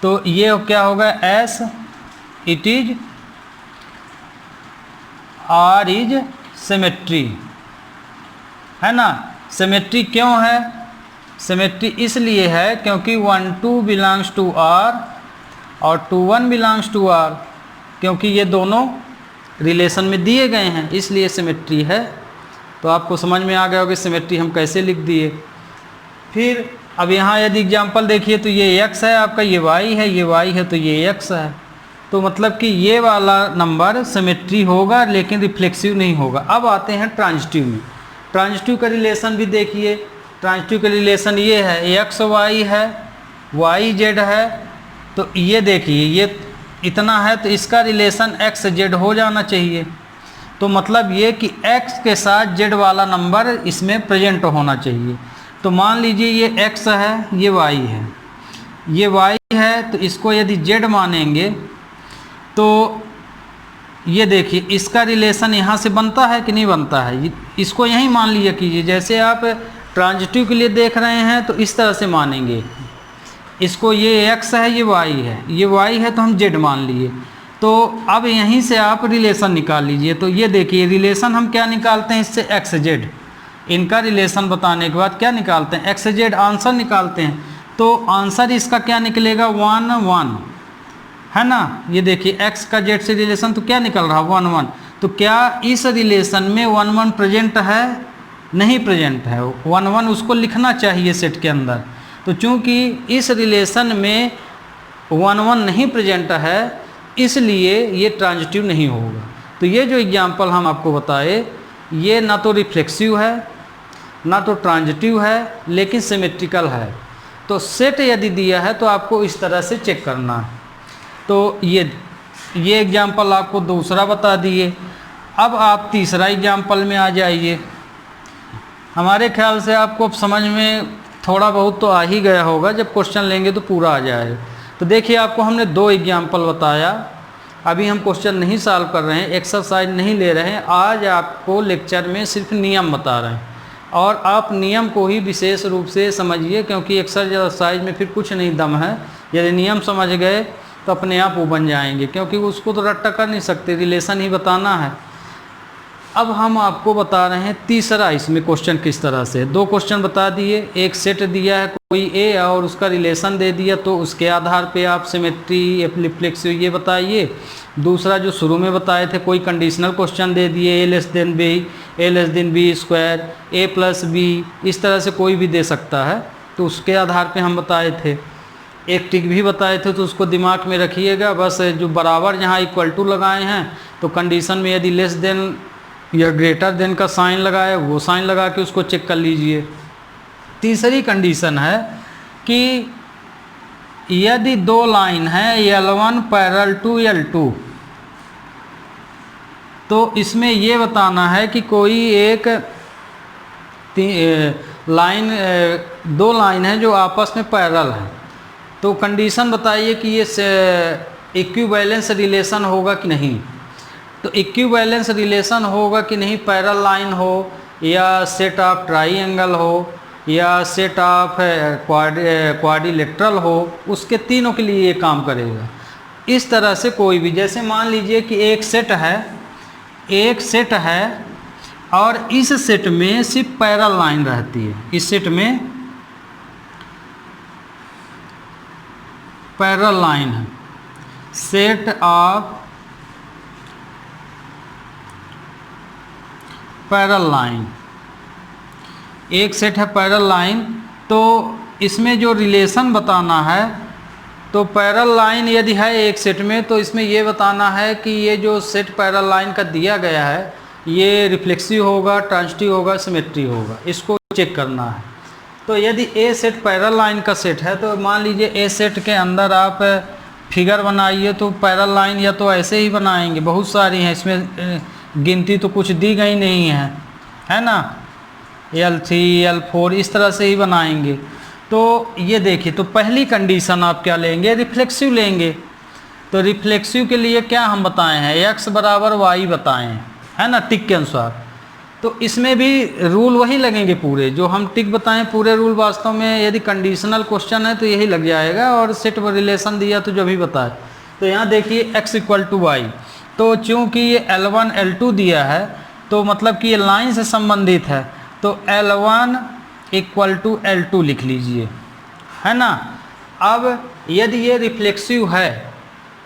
तो ये क्या होगा, S it is R is symmetry, है ना। सिमेट्री क्यों है? सिमेट्री इसलिए है क्योंकि 1 2 बिलोंग्स टू R और 2 1 बिलोंग्स टू R, क्योंकि ये दोनों रिलेशन में दिए गए हैं, इसलिए सिमेट्री है। तो आपको समझ में आ गया होगा सिमेट्री हम कैसे लिख दिए। फिर अब यहाँ यदि एग्जाम्पल देखिए तो ये x है आपका, ये y है, ये y है तो ये x है। तो मतलब कि ये वाला नंबर सिमेट्री होगा लेकिन रिफ्लेक्सिव नहीं होगा। अब आते हैं ट्रांजिटिव में। ट्रांजिटिव का रिलेशन भी देखिए। ट्रांजिटिव का रिलेशन ये है, x y है, y z है। तो ये देखिए ये इतना है तो इसका रिलेशन x z हो जाना चाहिए। तो मतलब ये कि x के साथ z वाला नंबर इसमें प्रेजेंट होना चाहिए। तो मान लीजिए ये x है, ये y है, ये y है, तो इसको यदि z मानेंगे तो ये देखिए इसका रिलेशन यहाँ से बनता है कि नहीं बनता है। इसको यहीं मान लिया कीजिए, जैसे आप ट्रांजिटिव के लिए देख रहे हैं तो इस तरह से मानेंगे। इसको ये x है, ये y है, ये y है तो हम z मान लिए। तो अब यहीं से आप रिलेशन निकाल लीजिए। तो ये देखिए रिलेशन हम क्या निकालते हैं इससे, x z। इनका रिलेशन बताने के बाद क्या निकालते हैं, x z आंसर निकालते हैं। तो आंसर इसका क्या निकलेगा, 1 1, है ना। ये देखिए x का z से रिलेशन तो क्या निकल रहा, 1 1। तो क्या इस रिलेशन में 1 1 प्रेजेंट है, नहीं प्रेजेंट है। 1 1 उसको लिखना चाहिए सेट के अंदर। तो चूंकि इस रिलेशन में 1 1 नहीं प्रेजेंट है इसलिए ये ट्रांजिटिव नहीं होगा। तो ये जो एग्जाम्पल हम आपको बताए ये ना तो रिफ्लेक्सिव है ना तो ट्रांजिटिव है लेकिन सिमेट्रिकल है। तो सेट यदि दिया है तो आपको इस तरह से चेक करना है। तो ये एग्जाम्पल आपको दूसरा बता दिए। अब आप तीसरा एग्जाम्पल में आ जाइए। हमारे ख्याल से आपको अब समझ में थोड़ा बहुत तो आ ही गया होगा, जब क्वेश्चन लेंगे तो पूरा आ जाएगा। तो देखिए आपको हमने 2 एग्जाम्पल बताया। अभी हम क्वेश्चन नहीं सॉल्व कर रहे हैं, एक्सरसाइज नहीं ले रहे हैं। आज आपको लेक्चर में सिर्फ नियम बता रहे हैं और आप नियम को ही विशेष रूप से समझिए, क्योंकि एक्सरसाइज में फिर कुछ नहीं दम है। यदि नियम समझ गए तो अपने आप वो बन जाएंगे, क्योंकि उसको तो रट्टा कर नहीं सकते, रिलेशन ही बताना है। अब हम आपको बता रहे हैं तीसरा इसमें क्वेश्चन किस तरह से। 2 क्वेश्चन बता दिए, एक सेट दिया है कोई ए और उसका रिलेशन दे दिया, तो उसके आधार पे आप सिमेट्री रिफ्लेक्सिव ये बताइए। दूसरा जो शुरू में बताए थे कोई कंडीशनल क्वेश्चन दे दिए, ए लेस देन बी स्क्वायर, ए प्लस बी, इस तरह से कोई भी दे सकता है। तो उसके आधार पे हम बताए थे। एक टिक भी बताए थे, तो उसको दिमाग में रखिएगा। बस जो बराबर जहाँ इक्वल टू लगाए हैं तो कंडीशन में यदि लेस देन या ग्रेटर देन का साइन लगाए वो साइन लगा के उसको चेक कर लीजिए। तीसरी कंडीशन है कि यदि 2 लाइन है L1 पैरेलल टू L2, तो इसमें ये बताना है कि कोई एक लाइन 2 लाइन है जो आपस में पैरेलल है। तो कंडीशन बताइए कि ये इक्विवेलेंस रिलेशन होगा कि नहीं। तो इक्विवेलेंस रिलेशन होगा कि नहीं, पैरेलल लाइन हो या सेट ऑफ ट्राइंगल हो या सेट ऑफ क्वाड्रिलेटरल हो, उसके तीनों के लिए ये काम करेगा। इस तरह से कोई भी, जैसे मान लीजिए कि एक सेट है और इस सेट में सिर्फ पैरेलल लाइन रहती है। इस सेट में पैरेलल लाइन है, सेट ऑफ पैरेलल लाइन, एक सेट है पैरेलल लाइन। तो इसमें जो रिलेशन बताना है, तो पैरेलल लाइन यदि है एक सेट में तो इसमें ये बताना है कि ये जो सेट पैरेलल लाइन का दिया गया है ये रिफ्लेक्सिव होगा, ट्रांजिटिव होगा, सिमेट्री होगा, इसको चेक करना है। तो यदि ए सेट पैरेलल लाइन का सेट है तो मान लीजिए ए सेट के अंदर आप फिगर बनाइए, तो पैरेलल लाइन या तो ऐसे ही बनाएंगे, बहुत सारी हैं, इसमें गिनती तो कुछ दी गई नहीं है ना। L3 L4 इस तरह से ही बनाएंगे। तो ये देखिए, तो पहली कंडीशन आप क्या लेंगे, रिफ्लेक्सिव लेंगे। तो रिफ्लेक्सिव के लिए क्या हम बताए हैं, x बराबर y बताए हैं, है ना, टिक के अनुसार। तो इसमें भी रूल वही लगेंगे पूरे, जो हम टिक बताएं पूरे रूल वास्तव में यदि कंडीशनल क्वेश्चन है तो यही लग जाएगा, और सेट रिलेशन दिया तो जो भी बताए। तो यहाँ देखिए x = y, तो चूँकि ये L1 L2 दिया है तो मतलब कि ये लाइन से संबंधित है, तो L1 इक्वल टू L2 लिख लीजिए, है ना। अब यदि ये रिफ्लेक्सिव है,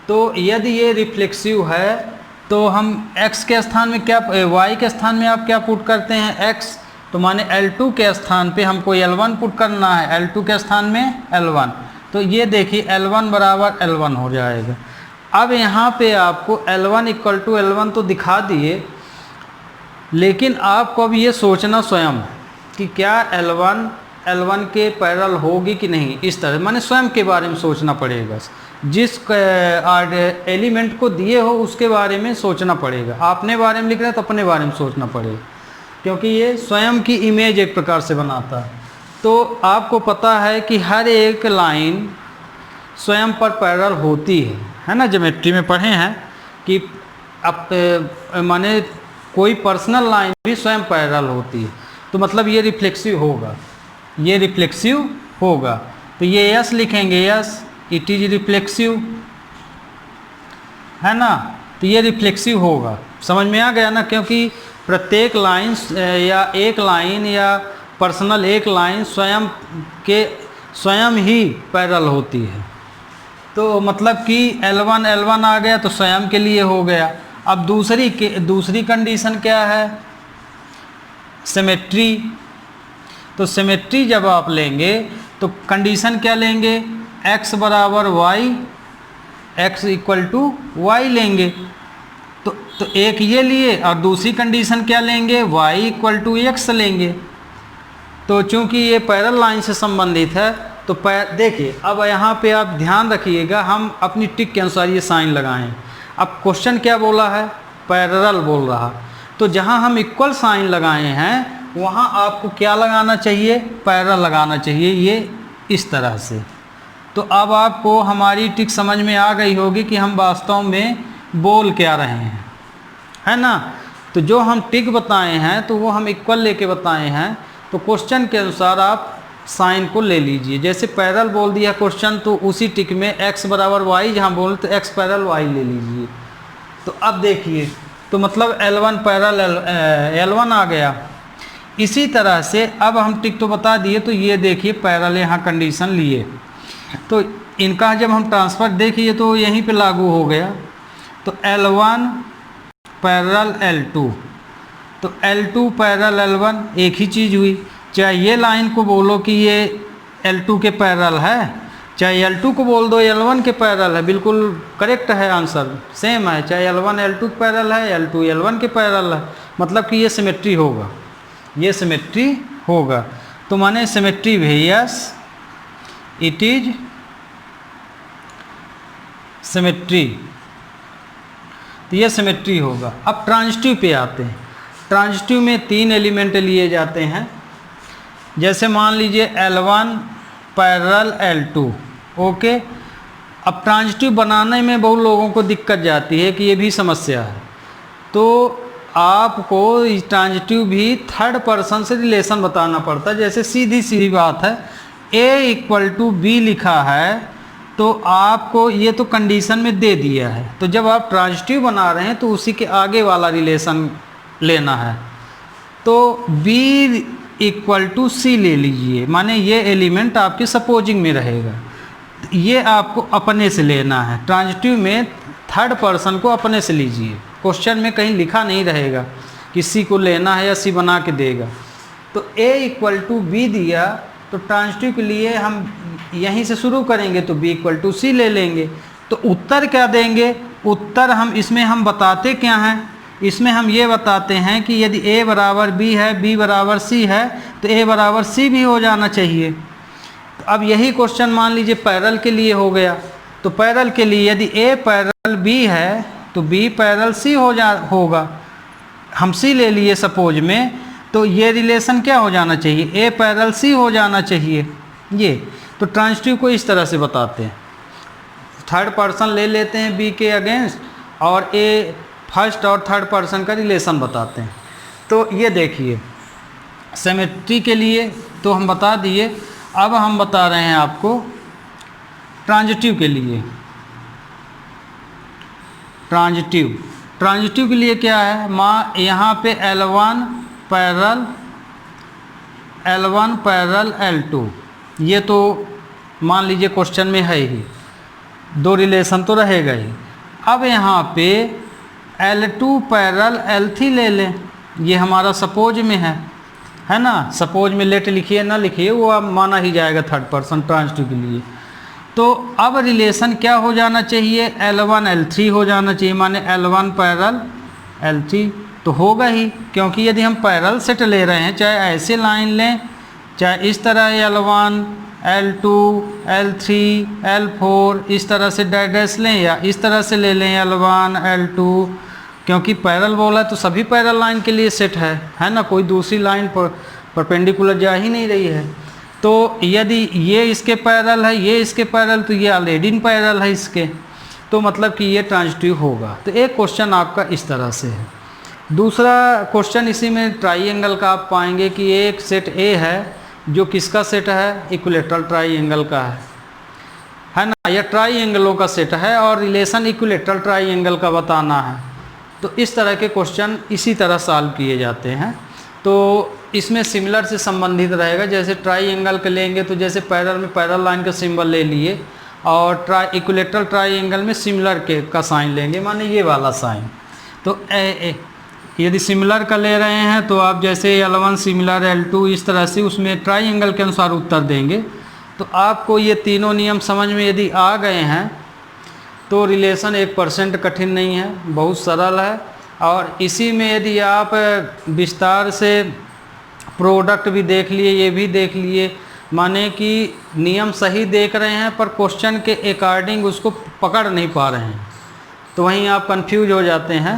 तो यदि ये रिफ्लेक्सिव है तो हम x के स्थान में क्या, y के स्थान में आप क्या पुट करते हैं, x, तो माने L2 के स्थान पे हमको L1 पुट करना है, L2 के स्थान में L1, तो ये देखिए L1 बराबर L1 हो जाएगा। अब यहाँ पे आपको L1 इक्वल टू L1 तो दिखा दिए, लेकिन आपको अब ये सोचना स्वयं कि क्या L1 के पैरेलल होगी कि नहीं, इस तरह माने स्वयं के बारे में सोचना पड़ेगा। जिस एलिमेंट को दिए हो उसके बारे में सोचना पड़ेगा। आपने बारे में लिख रहे हैं तो अपने बारे में सोचना पड़ेगा, क्योंकि ये स्वयं की इमेज एक प्रकार से बनाता है। तो आपको पता है कि हर एक लाइन स्वयं पर पैरेलल होती है ना। ज्योमेट्री में पढ़े हैं कि अब माने कोई पर्सनल लाइन भी स्वयं पैरेलल होती है, तो मतलब ये रिफ्लेक्सिव होगा, ये रिफ्लेक्सिव होगा। तो ये यस लिखेंगे, यस इट इज रिफ्लेक्सिव, है ना। तो ये रिफ्लेक्सिव होगा, समझ में आ गया ना, क्योंकि प्रत्येक लाइन या एक लाइन या पर्सनल एक लाइन स्वयं ही पैरेलल होती है। तो मतलब कि L1 आ गया तो स्वयं के लिए हो गया। अब दूसरी कंडीशन क्या है, सिमेट्री। तो सिमेट्री जब आप लेंगे तो कंडीशन क्या लेंगे, x बराबर y, x equal to y लेंगे। तो एक ये लिए और दूसरी कंडीशन क्या लेंगे, y इक्वल टू x लेंगे। तो चूंकि ये पैरेलल लाइन से संबंधित है तो देखिए अब यहाँ पे आप ध्यान रखिएगा, हम अपनी टिक के अनुसार ये साइन लगाएं। अब क्वेश्चन क्या बोला है, पैरेलल बोल रहा, तो जहाँ हम इक्वल साइन लगाए हैं वहाँ आपको क्या लगाना चाहिए, पैरेलल लगाना चाहिए, ये इस तरह से। तो अब आपको हमारी टिक समझ में आ गई होगी कि हम वास्तव में बोल क्या रहे हैं, है ना। तो जो हम टिक बताए हैं तो वो हम इक्वल लेके बताए हैं। तो क्वेश्चन के अनुसार आप साइन को ले लीजिए। जैसे पैरेलल बोल दिया क्वेश्चन, तो उसी टिक में x बराबर y जहाँ बोल तो x पैरेलल y ले लीजिए। तो अब देखिए, तो मतलब L1 पैरेलल L1 आ गया। इसी तरह से अब हम टिक तो बता दिए, तो ये देखिए पैरेलल यहाँ कंडीशन लिए, तो इनका जब हम ट्रांसफर देखिए तो यहीं पे लागू हो गया। तो L1 पैरेलल L2, तो L2 पैरेलल L1 एक ही चीज़ हुई। चाहे ये लाइन को बोलो कि ये L2 के पैरेलल है, चाहे L2 को बोल दो L1 के पैरेलल है, बिल्कुल करेक्ट है, आंसर सेम है। चाहे L1 L2 के पैरेलल है, L2 L1 के पैरेलल है, मतलब कि ये सिमेट्री होगा, ये सिमेट्री होगा। तो माने सिमेट्री भी यस इट इज सिमेट्री, तो ये सिमेट्री होगा। अब ट्रांजिटिव पे आते हैं। ट्रांजिटिव में 3 एलिमेंट लिए जाते हैं। जैसे मान लीजिए L1 पैरेलल L2, ओके। अब ट्रांजिटिव बनाने में बहुत लोगों को दिक्कत जाती है कि ये भी समस्या है। तो आपको ट्रांजिटिव भी थर्ड पर्सन से रिलेशन बताना पड़ता है। जैसे सीधी बात है, A इक्वल टू B लिखा है, तो आपको ये तो कंडीशन में दे दिया है, तो जब आप ट्रांजिटिव बना रहे हैं तो उसी के आगे वाला रिलेशन लेना है। तो B इक्वल टू C ले लीजिए, माने ये एलिमेंट आपके सपोजिंग में रहेगा, ये आपको अपने से लेना है। ट्रांजिटिव में थर्ड पर्सन को अपने से लीजिए, क्वेश्चन में कहीं लिखा नहीं रहेगा कि C को लेना है या C बना के देगा। तो A इक्वल टू B दिया, तो ट्रांजिटिव के लिए हम यहीं से शुरू करेंगे, तो B इक्वल टू C ले लेंगे। तो उत्तर क्या देंगे, उत्तर हम इसमें हम बताते क्या हैं, इसमें हम ये बताते हैं कि यदि A बराबर B है, B बराबर C है, तो A बराबर C भी हो जाना चाहिए। तो अब यही क्वेश्चन मान लीजिए पैरेलल के लिए हो गया। तो पैरेलल के लिए यदि A पैरेलल B है तो B पैरेलल C होगा। हम C ले लिए सपोज में, तो ये रिलेशन क्या हो जाना चाहिए, A पैरेलल C हो जाना चाहिए। ये तो ट्रांजिटिव को इस तरह से बताते हैं। थर्ड पर्सन ले लेते हैं B के अगेंस्ट, और A फर्स्ट और थर्ड पर्सन का रिलेशन बताते हैं। तो ये देखिए सिमेट्री के लिए तो हम बता दिए, अब हम बता रहे हैं आपको ट्रांजिटिव के लिए। ट्रांजिटिव ट्रांजिटिव के लिए क्या है, यहाँ पे L1 पैरेलल L2, ये तो मान लीजिए क्वेश्चन में है ही, दो रिलेशन तो रहेगा ही। अब यहाँ पे L2 पैरेलल L3 ले लें, ये हमारा सपोज में है ना। सपोज में लेट लिखिए ना लिखिए, वो अब माना ही जाएगा थर्ड पर्सन ट्रांजिटिव के लिए। तो अब रिलेशन क्या हो जाना चाहिए, L1 L3 हो जाना चाहिए, माने L1 पैरेलल L3 तो होगा ही, क्योंकि यदि हम पैरेलल सेट ले रहे हैं, चाहे ऐसे लाइन लें, चाहे इस तरह L1 L2 L3 L4 इस तरह से डैश लें, या इस तरह से ले लें L1 L2, क्योंकि पैरेलल बोला तो सभी पैरेलल लाइन के लिए सेट है ना, कोई दूसरी लाइन पर परपेंडिकुलर जा ही नहीं रही है। तो यदि ये इसके पैरेलल है, ये इसके पैरेलल, तो ये ऑलरेडी इन पैरेलल है इसके, तो मतलब कि ये ट्रांजिटिव होगा। तो एक क्वेश्चन आपका इस तरह से है। दूसरा क्वेश्चन इसी में ट्राइंगल का आप पाएंगे कि एक सेट ए है जो किसका सेट है, इक्विलेटरल ट्राइंगल का है ना, या ट्राइंगलों का सेट है और रिलेशन इक्विलेटरल ट्राइंगल का बताना है। तो इस तरह के क्वेश्चन इसी तरह सॉल्व किए जाते हैं। तो इसमें सिमिलर से संबंधित रहेगा, जैसे ट्राइंगल के लेंगे तो जैसे पैरेलल में पैरेलल लाइन का सिंबल ले लिए, और इक्विलेटरल ट्राइंगल में सिमिलर के का साइन लेंगे, माने ये वाला साइन। तो यदि सिमिलर का ले रहे हैं तो आप जैसे L1 सिमिलर L2 इस तरह से उसमें ट्राइंगल के अनुसार उत्तर देंगे। तो आपको ये तीनों नियम समझ में यदि आ गए हैं तो रिलेशन 1% कठिन नहीं है, बहुत सरल है। और इसी में यदि आप विस्तार से प्रोडक्ट भी देख लिए, ये भी देख लिए, माने कि नियम सही देख रहे हैं पर क्वेश्चन के अकॉर्डिंग उसको पकड़ नहीं पा रहे हैं, तो वहीं आप कंफ्यूज हो जाते हैं।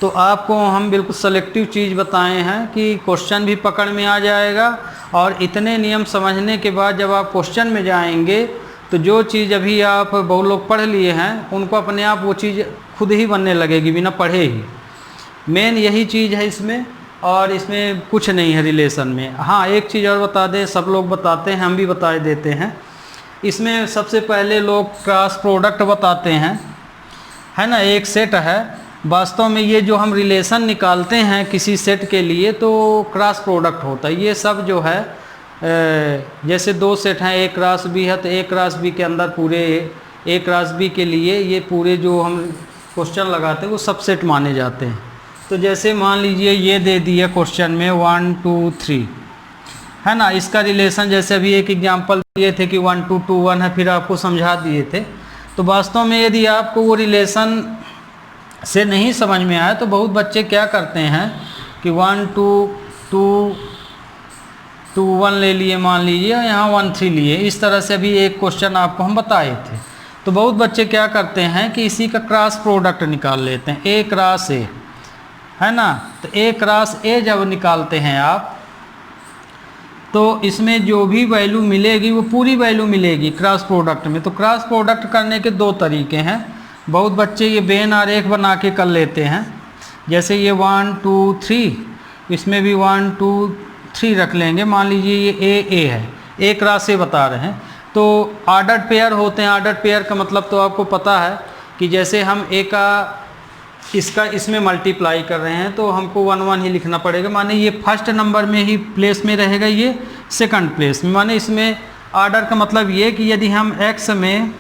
तो आपको हम बिल्कुल सेलेक्टिव चीज़ बताए हैं कि क्वेश्चन भी पकड़ में आ जाएगा, और इतने नियम समझने के बाद जब आप क्वेश्चन में जाएंगे तो जो चीज़ अभी आप बहुत लोग पढ़ लिए हैं उनको अपने आप वो चीज़ खुद ही बनने लगेगी बिना पढ़े ही। मेन यही चीज़ है इसमें, और इसमें कुछ नहीं है रिलेशन में। हाँ, एक चीज़ और बता दें, सब लोग बताते हैं, हम भी बता देते हैं। इसमें सबसे पहले लोग क्रॉस प्रोडक्ट बताते हैं, है ना। एक सेट है, वास्तव में ये जो हम रिलेशन निकालते हैं किसी सेट के लिए तो क्रॉस प्रोडक्ट होता है। ये सब जो है जैसे दो सेट हैं, A क्रॉस B है, तो A क्रॉस B के अंदर पूरे A क्रॉस B के लिए ये पूरे जो हम क्वेश्चन लगाते हैं वो सब सेट माने जाते हैं। तो जैसे मान लीजिए ये दे दिया क्वेश्चन में 1 2 3, है ना। इसका रिलेशन जैसे अभी एक एग्जांपल दिए थे कि 1 2 2 1 है, फिर आपको समझा दिए थे। तो वास्तव में यदि आपको वो रिलेशन से नहीं समझ में आया तो बहुत बच्चे क्या करते हैं कि 1 2 2 2 1 ले लिए, मान लीजिए यहाँ 1 3 लिए, इस तरह से अभी एक क्वेश्चन आपको हम बताए थे। तो बहुत बच्चे क्या करते हैं कि इसी का क्रॉस प्रोडक्ट निकाल लेते हैं, A क्रॉस A, है ना। तो A क्रॉस A जब निकालते हैं आप तो इसमें जो भी वैल्यू मिलेगी वो पूरी वैल्यू मिलेगी क्रॉस प्रोडक्ट में। तो क्रॉस प्रोडक्ट करने के दो तरीके हैं। बहुत बच्चे ये वेन आरेख बना के कर लेते हैं, जैसे ये 1 2 3, इसमें भी 1 2 3 रख लेंगे। मान लीजिए ये A है, A क्रॉस A बता रहे हैं, तो ऑर्डर्ड पेयर होते हैं। ऑर्डर्ड पेयर का मतलब तो आपको पता है कि जैसे हम A का इसका इसमें मल्टीप्लाई कर रहे हैं तो हमको 1 1 ही लिखना पड़ेगा, माने ये फर्स्ट नंबर में ही प्लेस में रहेगा, ये सेकंड प्लेस में। माने इसमें ऑर्डर का मतलब ये कि यदि हम x में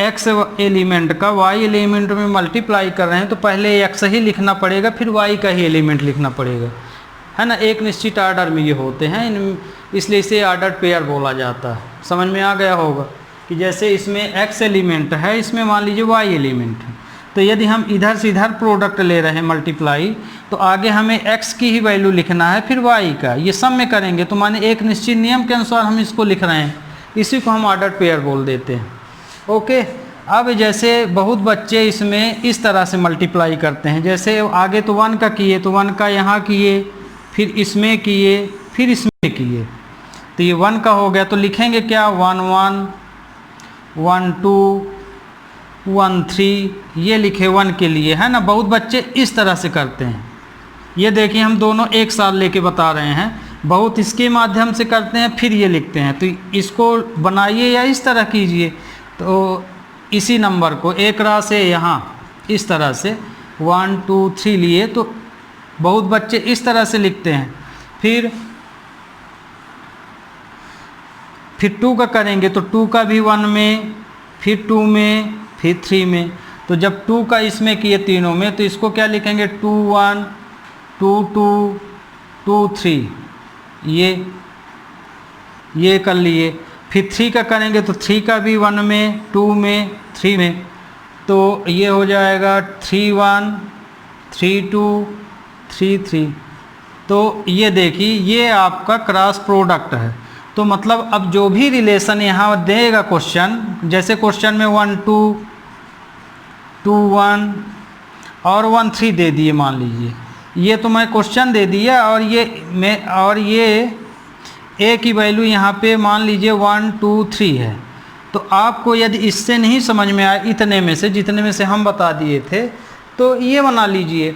x एलिमेंट का y एलिमेंट में मल्टीप्लाई कर रहे हैं तो पहले x ही लिखना पड़ेगा, फिर y का ही एलिमेंट लिखना पड़ेगा, है ना। एक निश्चित ऑर्डर में ये होते हैं, इसलिए इसे ऑर्डर्ड पेयर बोला जाता है। समझ में आ गया होगा कि जैसे इसमें x एलिमेंट है, इसमें मान लीजिए y एलिमेंट है, तो यदि हम इधर से इधर प्रोडक्ट ले रहे हैं मल्टीप्लाई, तो आगे हमें x की ही वैल्यू लिखना है, फिर y का, ये सब में करेंगे तो माने एक निश्चित नियम के अनुसार हम इसको लिख रहे हैं, इसी को हम ऑर्डर्ड पेयर बोल देते हैं। ओके, अब जैसे बहुत बच्चे इसमें इस तरह से मल्टीप्लाई करते हैं, जैसे आगे तो 1 का किए तो 1 का यहाँ किए, फिर इसमें किए, फिर इसमें किए, तो ये 1 का हो गया। तो लिखेंगे क्या, 1 1 1 2 1 3, ये लिखे 1 के लिए, है ना। बहुत बच्चे इस तरह से करते हैं। ये देखिए हम दोनों एक साथ लेके बता रहे हैं, बहुत इसके माध्यम से करते हैं फिर ये लिखते हैं। तो इसको बनाइए या इस तरह कीजिए, तो इसी नंबर को A क्रॉस A यहाँ इस तरह से 1 2 3 लिए, तो बहुत बच्चे इस तरह से लिखते हैं। फिर 2 का करेंगे तो 2 का भी 1 में, फिर 2 में, फिर 3 में। तो जब 2 का इसमें किए तीनों में, तो इसको क्या लिखेंगे 2 1 2 2 2 3, ये कर लिए। फिर 3 का करेंगे तो 3 का भी 1 में, 2 में, 3 में। तो ये हो जाएगा 3 1 3 2 3 3। तो ये देखिए, ये आपका क्रॉस प्रोडक्ट है। तो मतलब अब जो भी रिलेशन यहाँ देगा क्वेश्चन, जैसे क्वेश्चन में 1 2 2 1 और 1 3 दे दिए मान लीजिए, ये तो मैं क्वेश्चन दे दिया, और ये ए की वैल्यू यहाँ पे मान लीजिए 1 2 3 है। तो आपको यदि इससे नहीं समझ में आए, इतने में से जितने में से हम बता दिए थे, तो ये बना लीजिए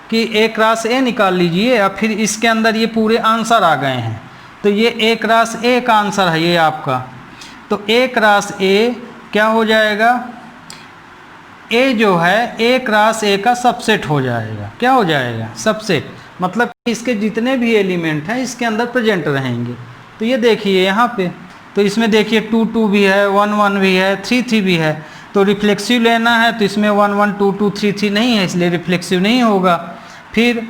कि ए क्रॉस ए निकाल लीजिए, और फिर इसके अंदर ये पूरे आंसर आ गए हैं। तो ये ए क्रॉस ए का आंसर है ये आपका। तो ए क्रॉस ए क्या हो जाएगा, ए जो है ए क्रॉस ए का सबसेट हो जाएगा। क्या हो जाएगा, सबसेट। मतलब इसके जितने भी एलिमेंट हैं इसके अंदर प्रेजेंट रहेंगे। तो ये देखिए यहाँ पे, तो इसमें देखिए 2 2 भी है, 1 1 भी है, 3 3 भी है। तो रिफ्लेक्सिव लेना है तो इसमें 1 1 2 2 3 3 नहीं है, इसलिए रिफ्लेक्सिव नहीं होगा। फिर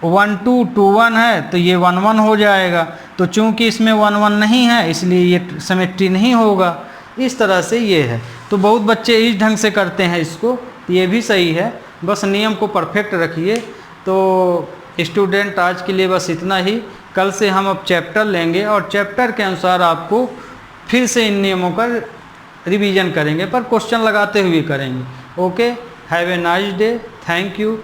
1 2 2 1 है तो ये 1 1 हो जाएगा। तो चूंकि इसमें 1 1 नहीं है इसलिए ये सिमेट्री नहीं होगा। इस तरह से ये है। तो बहुत बच्चे इस ढंग से करते हैं इसको, ये भी सही है, बस नियम को परफेक्ट रखिए। तो स्टूडेंट आज के लिए बस इतना ही। कल से हम अब चैप्टर लेंगे और चैप्टर के अनुसार आपको फिर से इन नियमों का रिवीजन करेंगे, पर क्वेश्चन लगाते हुए करेंगे। Okay, have a nice day, thank you.